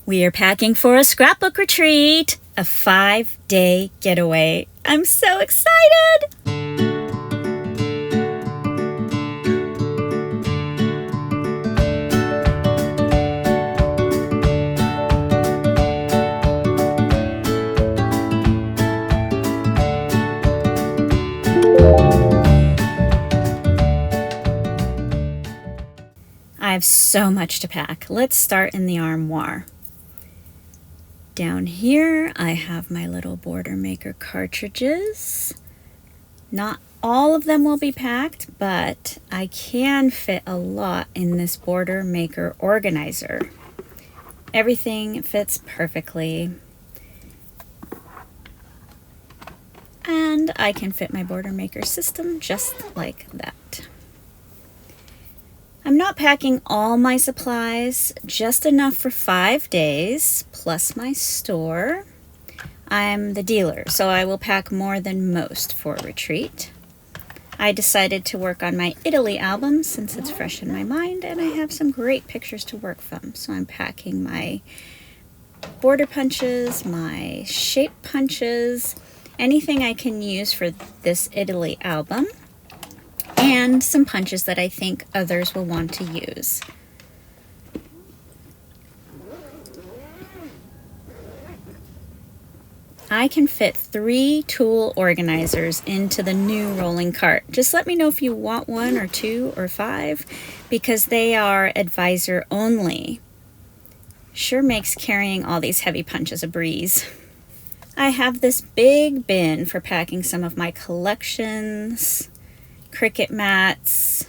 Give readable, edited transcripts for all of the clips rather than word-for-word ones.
We are packing for a scrapbook retreat, a 5-day getaway. I'm so excited! I have so much to pack. Let's start in the armoire. Down here, I have my little border maker cartridges. Not all of them will be packed, but I can fit a lot in this border maker organizer. Everything fits perfectly. And I can fit my border maker system just like that. I'm not packing all my supplies, just enough for 5 days, plus my store. I'm the dealer, so I will pack more than most for a retreat. I decided to work on my Italy album since it's fresh in my mind, and I have some great pictures to work from. So I'm packing my border punches, my shape punches, anything I can use for this Italy album, and some punches that I think others will want to use. I can fit 3 tool organizers into the new rolling cart. Just let me know if you want 1 or 2 or 5, because they are advisor only. Sure makes carrying all these heavy punches a breeze. I have this big bin for packing some of my collections, Cricut mats,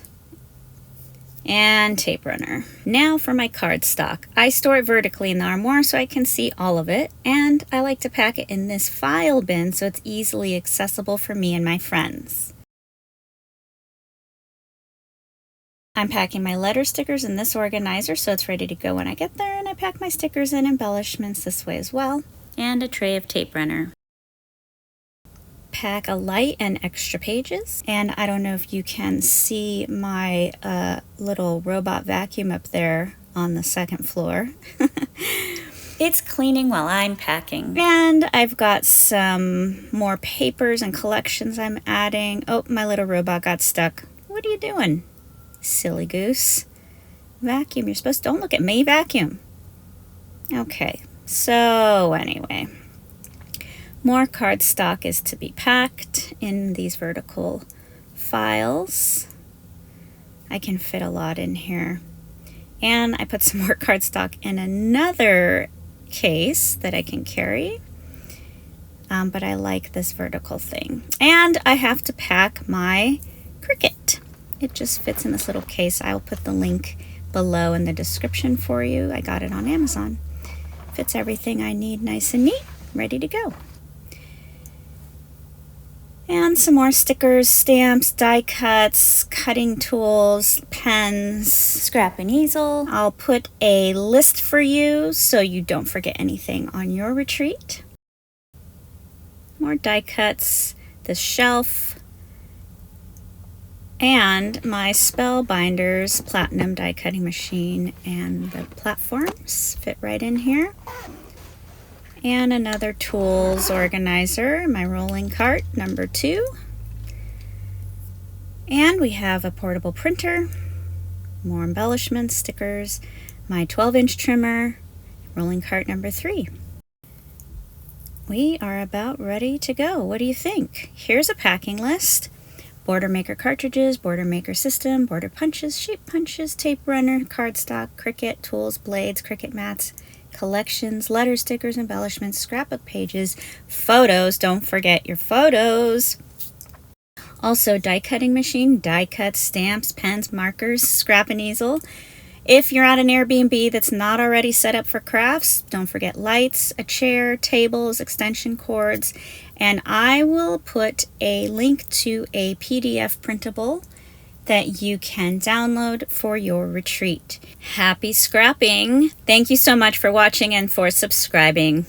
and tape runner. Now for my cardstock. I store it vertically in the armoire so I can see all of it, and I like to pack it in this file bin so it's easily accessible for me and my friends. I'm packing my letter stickers in this organizer so it's ready to go when I get there, and I pack my stickers and embellishments this way as well, and a tray of tape runner. Pack a light and extra pages, and I don't know if you can see my little robot vacuum up there on the second floor. It's cleaning while I'm packing. And I've got some more papers and collections I'm adding. Oh, my little robot got stuck. What are you doing, silly goose? Vacuum, you're supposed to, don't look at me, vacuum. Okay, so anyway. More cardstock is to be packed in these vertical files. I can fit a lot in here. And I put some more cardstock in another case that I can carry. But I like this vertical thing. And I have to pack my Cricut. It just fits in this little case. I'll put the link below in the description for you. I got it on Amazon. Fits everything I need nice and neat, ready to go. And some more stickers, stamps, die cuts, cutting tools, pens, scrap and easel. I'll put a list for you so you don't forget anything on your retreat. More die cuts, the shelf, and my Spellbinders platinum die cutting machine, and the platforms fit right in here. And another tools organizer, my rolling cart, number 2. And we have a portable printer, more embellishments, stickers, my 12-inch trimmer, rolling cart number 3. We are about ready to go. What do you think? Here's a packing list. Border maker cartridges, border maker system, border punches, shape punches, tape runner, cardstock, Cricut, tools, blades, Cricut mats, collections, letter stickers, embellishments, scrapbook pages, photos, don't forget your photos. Also die cutting machine, die cuts, stamps, pens, markers, scrap and easel. If you're at an Airbnb that's not already set up for crafts, don't forget lights, a chair, tables, extension cords, and I will put a link to a PDF printable that you can download for your retreat. Happy scrapping! Thank you so much for watching and for subscribing.